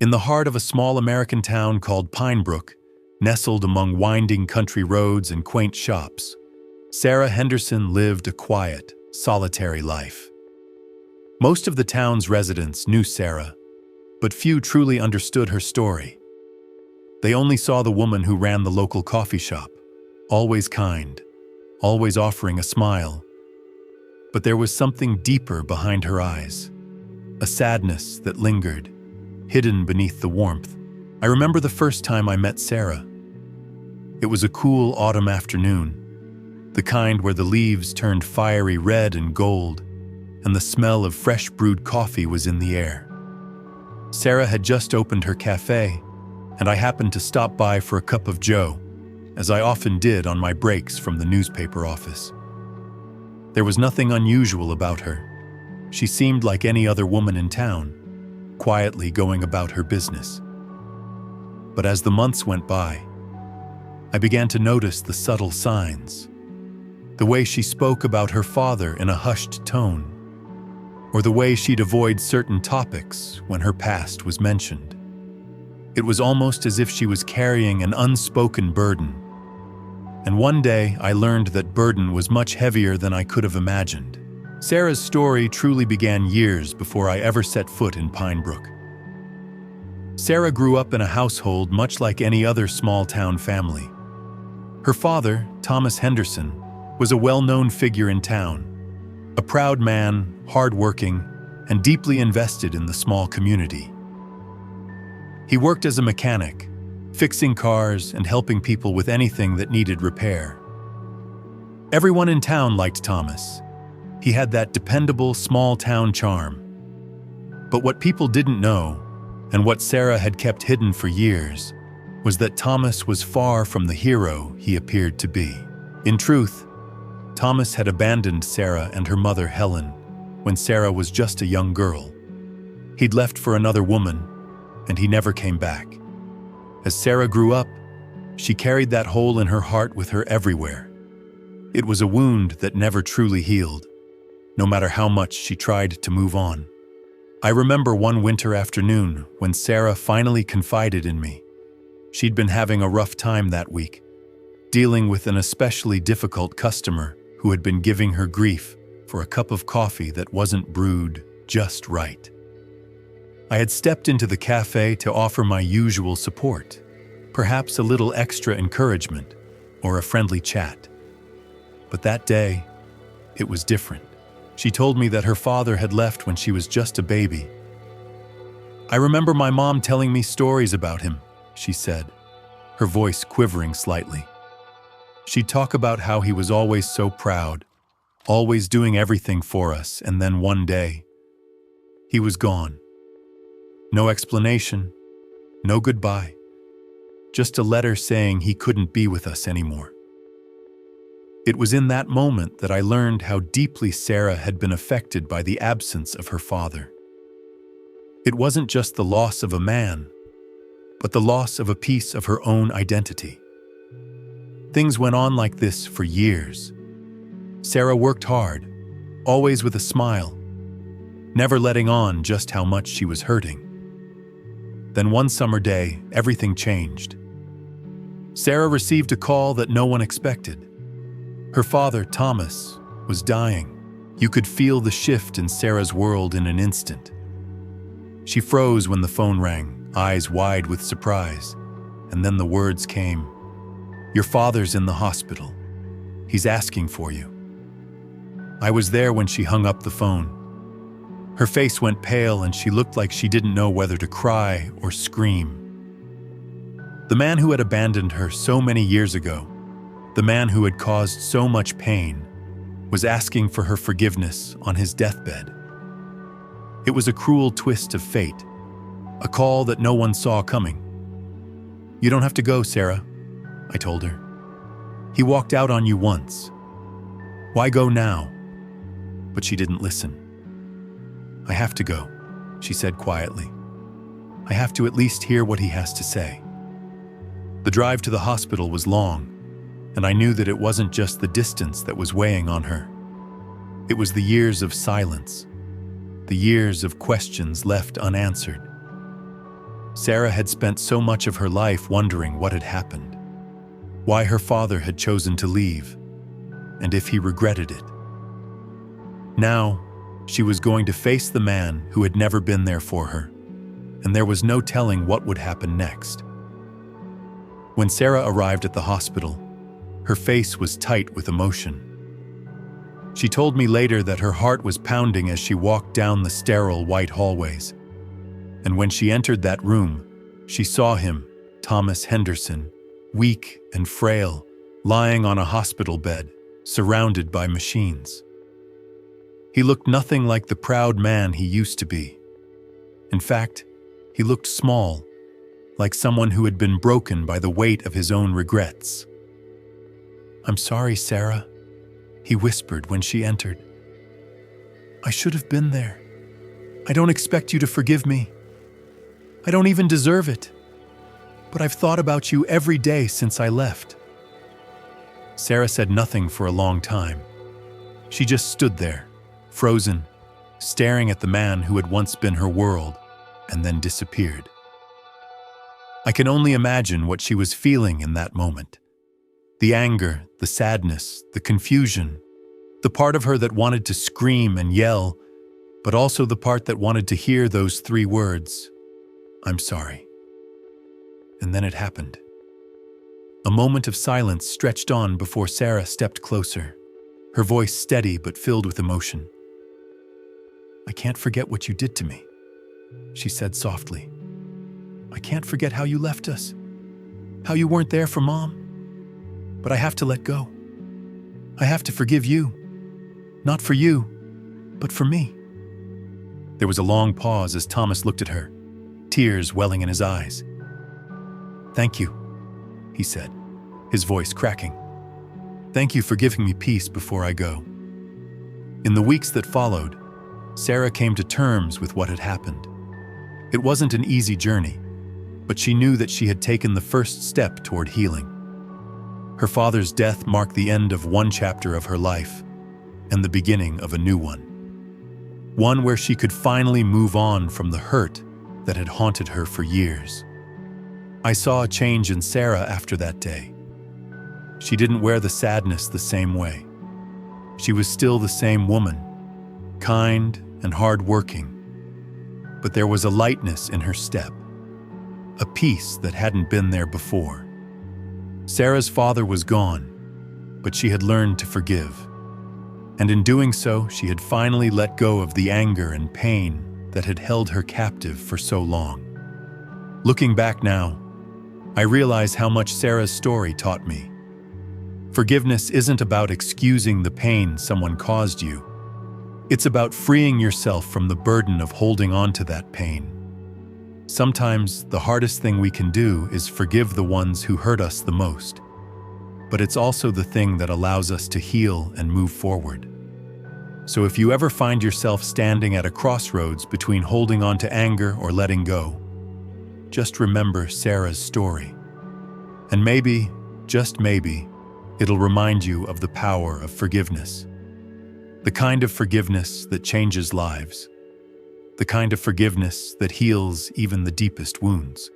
In the heart of a small American town called Pinebrook, nestled among winding country roads and quaint shops, Sarah Henderson lived a quiet, solitary life. Most of the town's residents knew Sarah, but few truly understood her story. They only saw the woman who ran the local coffee shop, always kind, always offering a smile. But there was something deeper behind her eyes, a sadness that lingered, hidden beneath the warmth. I remember the first time I met Sarah. It was a cool autumn afternoon, the kind where the leaves turned fiery red and gold, and the smell of fresh brewed coffee was in the air. Sarah had just opened her cafe, and I happened to stop by for a cup of joe, as I often did on my breaks from the newspaper office. There was nothing unusual about her. She seemed like any other woman in town, quietly going about her business. But as the months went by, I began to notice the subtle signs. The way she spoke about her father in a hushed tone, or the way she'd avoid certain topics when her past was mentioned. It was almost as if she was carrying an unspoken burden. And one day I learned that burden was much heavier than I could have imagined. Sarah's story truly began years before I ever set foot in Pinebrook. Sarah grew up in a household much like any other small-town family. Her father, Thomas Henderson, was a well-known figure in town, a proud man, hard-working, and deeply invested in the small community. He worked as a mechanic, fixing cars and helping people with anything that needed repair. Everyone in town liked Thomas. He had that dependable small-town charm. But what people didn't know, and what Sarah had kept hidden for years, was that Thomas was far from the hero he appeared to be. In truth, Thomas had abandoned Sarah and her mother Helen when Sarah was just a young girl. He'd left for another woman, and he never came back. As Sarah grew up, she carried that hole in her heart with her everywhere. It was a wound that never truly healed, no matter how much she tried to move on. I remember one winter afternoon when Sarah finally confided in me. She'd been having a rough time that week, dealing with an especially difficult customer who had been giving her grief for a cup of coffee that wasn't brewed just right. I had stepped into the cafe to offer my usual support, perhaps a little extra encouragement or a friendly chat. But that day, it was different. She told me that her father had left when she was just a baby. "I remember my mom telling me stories about him," she said, her voice quivering slightly. She'd talk about how he was always so proud, always doing everything for us, and then one day, he was gone. No explanation, no goodbye, just a letter saying he couldn't be with us anymore. It was in that moment that I learned how deeply Sarah had been affected by the absence of her father. It wasn't just the loss of a man, but the loss of a piece of her own identity. Things went on like this for years. Sarah worked hard, always with a smile, never letting on just how much she was hurting. Then one summer day, everything changed. Sarah received a call that no one expected. Her father, Thomas, was dying. You could feel the shift in Sarah's world in an instant. She froze when the phone rang, eyes wide with surprise, and then the words came, "Your father's in the hospital. He's asking for you." I was there when she hung up the phone. Her face went pale and she looked like she didn't know whether to cry or scream. The man who had abandoned her so many years ago, the man who had caused so much pain, was asking for her forgiveness on his deathbed. It was a cruel twist of fate, a call that no one saw coming. "You don't have to go, Sarah," I told her. "He walked out on you once. Why go now?" But she didn't listen. "I have to go," she said quietly. "I have to at least hear what he has to say." The drive to the hospital was long, and I knew that it wasn't just the distance that was weighing on her. It was the years of silence, the years of questions left unanswered. Sarah had spent so much of her life wondering what had happened, why her father had chosen to leave, and if he regretted it. Now, she was going to face the man who had never been there for her, and there was no telling what would happen next. When Sarah arrived at the hospital, her face was tight with emotion. She told me later that her heart was pounding as she walked down the sterile white hallways. And when she entered that room, she saw him, Thomas Henderson, weak and frail, lying on a hospital bed, surrounded by machines. He looked nothing like the proud man he used to be. In fact, he looked small, like someone who had been broken by the weight of his own regrets. "I'm sorry, Sarah," he whispered when she entered. "I should have been there. I don't expect you to forgive me. I don't even deserve it. But I've thought about you every day since I left." Sarah said nothing for a long time. She just stood there, frozen, staring at the man who had once been her world and then disappeared. I can only imagine what she was feeling in that moment. The anger, the sadness, the confusion, the part of her that wanted to scream and yell, but also the part that wanted to hear those 3 words, "I'm sorry." And then it happened. A moment of silence stretched on before Sarah stepped closer, her voice steady but filled with emotion. "I can't forget what you did to me," she said softly. "I can't forget how you left us, how you weren't there for Mom. But I have to let go. I have to forgive you. Not for you, but for me." There was a long pause as Thomas looked at her, tears welling in his eyes. "Thank you," he said, his voice cracking. "Thank you for giving me peace before I go." In the weeks that followed, Sarah came to terms with what had happened. It wasn't an easy journey, but she knew that she had taken the first step toward healing. Her father's death marked the end of one chapter of her life and the beginning of a new one. One where she could finally move on from the hurt that had haunted her for years. I saw a change in Sarah after that day. She didn't wear the sadness the same way. She was still the same woman, kind and hard-working, but there was a lightness in her step, a peace that hadn't been there before. Sarah's father was gone, but she had learned to forgive. And in doing so, she had finally let go of the anger and pain that had held her captive for so long. Looking back now, I realize how much Sarah's story taught me. Forgiveness isn't about excusing the pain someone caused you. It's about freeing yourself from the burden of holding on to that pain. Sometimes the hardest thing we can do is forgive the ones who hurt us the most. But it's also the thing that allows us to heal and move forward. So if you ever find yourself standing at a crossroads between holding on to anger or letting go, just remember Sarah's story. And maybe, just maybe, it'll remind you of the power of forgiveness. The kind of forgiveness that changes lives. The kind of forgiveness that heals even the deepest wounds.